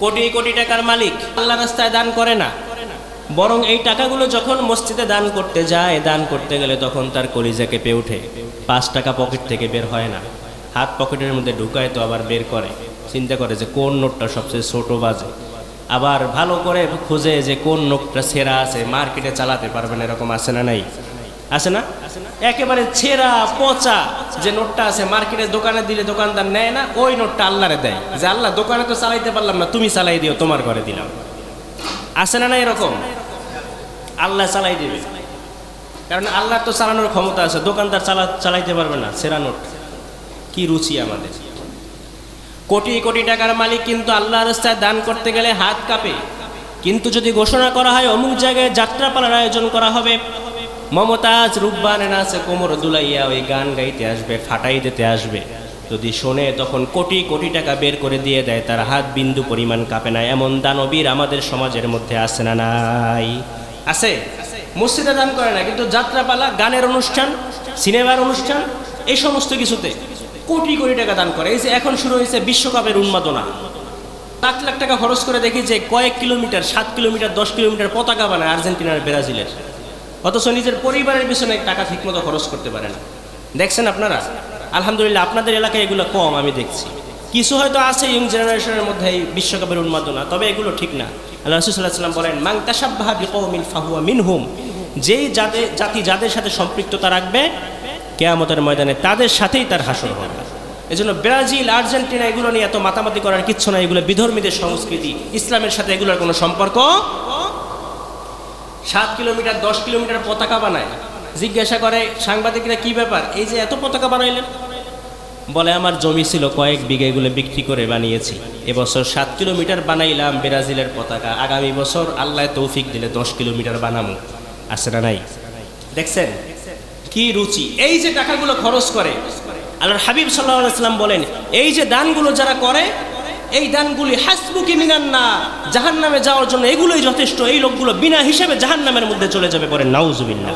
কোটি কোটি টাকার মালিক আল্লাহ রাস্তায় দান করে না, বরং এই টাকাগুলো যখন মসজিদে দান করতে যায়, দান করতে গেলে তখন তার কলিজা কেঁপে ওঠে। 5 টাকা পকেট থেকে বের হয় না, হাত পকেটের মধ্যে ঢুকায় তো আবার বের করে, চিন্তা করে যে কোন নোটটা সবচেয়ে ছোট বাজে, আবার ভালো করে খুঁজে যে কোন নোটটা ছেঁড়া আছে, মার্কেটে চালাতে পারবেন এরকম আছে না নাই? আছে না? একেবারে ছেঁড়া পচা যে নোটটা আছে মার্কেটে দোকানে দিলে দোকানদার নেয় না, ওই নোটটা আল্লাহরে দেয় যে আল্লাহ দোকানে তো চালাইতে পারলাম না, তুমি চালাই দিও, তোমার ঘরে দিলাম। আছে না না এরকম? আল্লাহ চালাই দিবে, কারণ আল্লাহর তো চালানোর ক্ষমতা আছে, দোকানদার চালাইতে পারবে না ছেঁড়া নোট। কি রুচি আমাদের! কোটি কোটি টাকার মালিক কিন্তু আল্লাহ রাস্তায় দান করতে গেলে হাত কাঁপে। কিন্তু যদি ঘোষণা করা হয় অমুক জায়গায় যাত্রাপালার আয়োজন করা হবে, মমতাজ রূপবানের আছে কোমর দুলাইয়া ওই গান গাইতে আসবে, ফাটাই দিতে আসবে, যদি শোনে তখন কোটি কোটি টাকা বের করে দিয়ে দেয়, তার হাত বিন্দু পরিমাণ কাঁপে না। এমন দানবীর আমাদের সমাজের মধ্যে আছে না নাই? আছে। মসজিদে দান করে না, কিন্তু যাত্রাপালা, গানের অনুষ্ঠান, সিনেমার অনুষ্ঠান, এই সমস্ত কিছুতে কোটি কোটি টাকা দান করে। এই যে এখন শুরু হয়েছে বিশ্বকাপের উন্মাদনা, লাখ লাখ টাকা খরচ করে দেখি যে কয়েক কিলোমিটার, 7 কিলোমিটার 10 কিলোমিটার পতাকা বানায় আর্জেন্টিনার, ব্রাজিলের, অথচ নিজের পরিবারের পিছনে টাকা ঠিকমতো খরচ করতে পারে না। দেখছেন আপনারা? আলহামদুলিল্লাহ আপনাদের এলাকায় এগুলো কম আমি দেখছি। কিছু হয়তো আছে ইয়ং জেনারেশনের মধ্যে এই বিশ্বকাপের উন্মাদনা, তবে এগুলো ঠিক না। আল্লাহ রাসূল সাল্লাল্লাহু আলাইহি ওয়াসাল্লাম বলেন, মান তাশাব্বাহা বিকওমিন ফাহুয়া মিনহুম, যেই জাতি যাদের সাথে সম্পৃক্ততা রাখবে কিয়ামতের ময়দানে তাদের সাথেই তার হাসর হবে। এজন্য ব্রাজিল, আর্জেন্টিনা এগুলো নিয়ে এত মাতামাতি করার কিচ্ছু না, এগুলো বিধর্মীদের সংস্কৃতি, ইসলামের সাথে এগুলোর কোনো সম্পর্ক। 7 কিলোমিটার 10 কিলোমিটার পতাকা বানায়, জিজ্ঞাসা করে সাংবাদিকরা কি ব্যাপার, এই যে এত পতাকা বানাইলেন? বলে আমার জমি ছিল কয়েক বিঘা, এগুলো বিক্রি করে বানিয়েছি, এবছর 7 কিলোমিটার বানাইলাম ব্রাজিলের পতাকা, আগামী বছর আল্লাহ তৌফিক দিলে 10 কিলোমিটার বানাবো। আছে না নাই? দেখছেন কি রুচি! এই যে টাকাগুলো খরচ করে, আল্লাহর হাবিব সাল্লাল্লাহু আলাইহি ওয়াসাল্লাম বলেন এই যে দানগুলো যারা করে, এই দানগুলি হাসবুকি মিনান নার, জাহান্নামে যাওয়ার জন্য এগুলোই যথেষ্ট। এই লোকগুলো বিনা হিসেবে জাহান্নামের মধ্যে চলে যাবে। পরে নাউজুবিল্লাহ।